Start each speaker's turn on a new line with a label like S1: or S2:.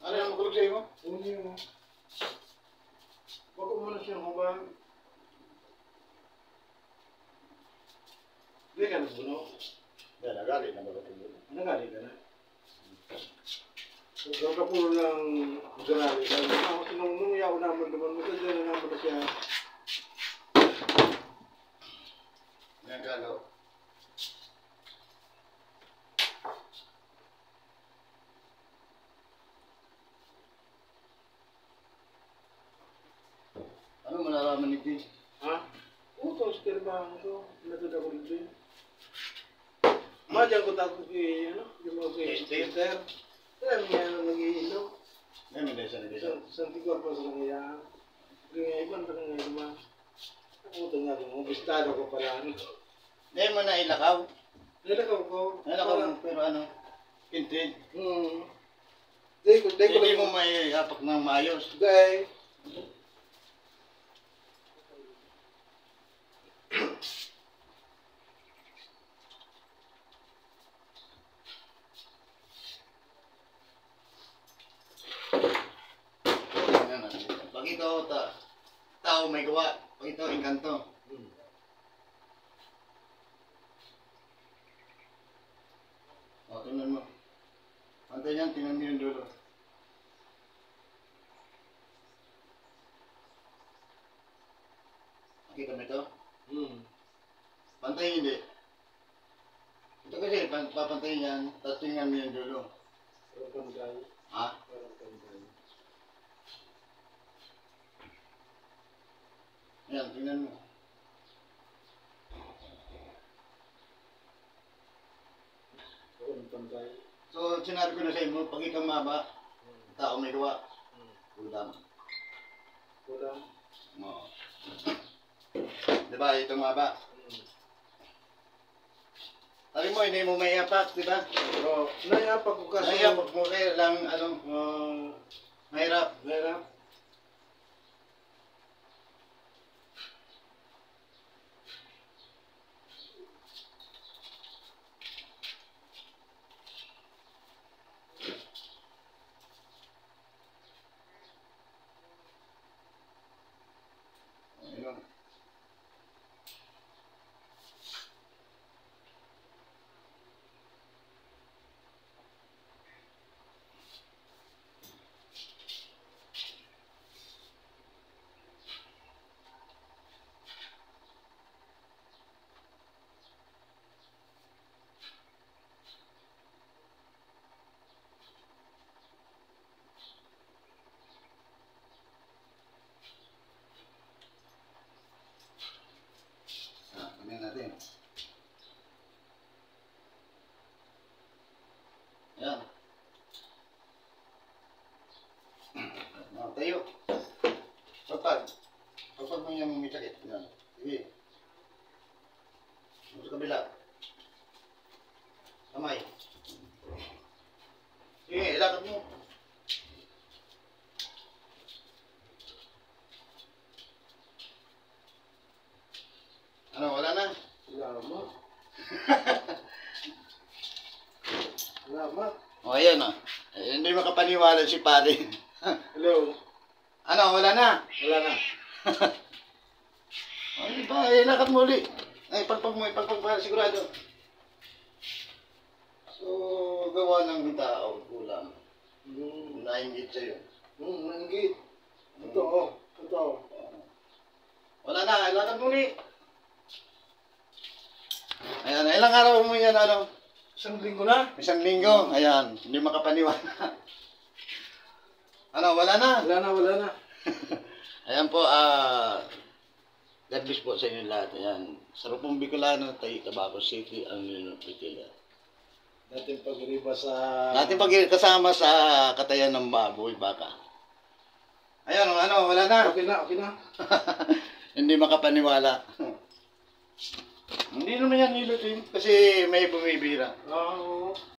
S1: Ano yung makulog sa'yo mo?
S2: Uni mo. Bako mo na siya hubang. Hindi ka nagbuno.
S1: Hindi, nagali na magating.
S2: Nagali ka na. Huwag ka puno ng garali. Nung yaw naman naman, maganda na naman na siya.
S1: Nagalo. Ano malalaman ni Pin?
S2: Ha? Utos, kirbahan ko. Natuda ko din. Madyan ko tako kay, yung mga kay Esther. Kaya niya nag-iinom.
S1: May medesa na dito.
S2: Santigor pa sa kanya. Kaya ibang tanong ngayon naman. Nakutan nga kung bistado ko pala.
S1: Hindi mo na ilakaw.
S2: Nilakaw ko.
S1: Nilakaw mo, pero ano? Kintin. Hindi mo may hapak ng maayos.
S2: Dahil.
S1: Pag ito, tao may gawa. Pag ito, engkanto. O, tingnan mo. Antay yan, tingnan mo yung dulo. Nakita mo ito? Pantayin hindi. Ito kasi, papantayin yan, tapos tingnan mo yung dulo. Ha? Yan, tingnan mo. So, sinabi ko na sa inyo, pag ikaw maba, tao may gawa. Ulam. Oo. Diba, itong maba. Sabi mo, hindi mo may apak, diba?
S2: Oo. Naiapak ko kasi.
S1: Naiapak mo kaya lang, mahirap.
S2: Mahirap.
S1: Ayun. Tingnan natin. Ayan. Tayo. Pagpag mo yung may sakit. Ayan. Sige. Sa kabila. Kamay. Sige, ilakad mo. Ano, wala na?
S2: Salamat. Salamat.
S1: O, ayan o. Hindi makapaniwala si pare.
S2: Hello.
S1: Ano, wala na?
S2: Wala na.
S1: Ay, ba, ilakad mo ulit. Ay, ipagpag para sigurado. So, gawa ng tao, kulang. Nainggit sa'yo.
S2: Nanggit. Totoo. Totoo.
S1: Wala na, ilakad mo ulit. Ayan, ilang araw mo yan, ano?
S2: Isang linggo na.
S1: Isang linggo. Ayan, hindi makapaniwala. Ano, wala na?
S2: Wala na.
S1: Ayan po, God bless po sa inyo lahat. Ayan, sa Rupong Bicolano, Tabaco City, ang Nilupitila.
S2: Natin pag-riba sa...
S1: Natin kasama sa katayan ng baboy, baka. Ayan, ano, wala na.
S2: Okay na.
S1: Hindi makapaniwala. Hindi naman yan nilutin kasi may bumibira.
S2: Oo.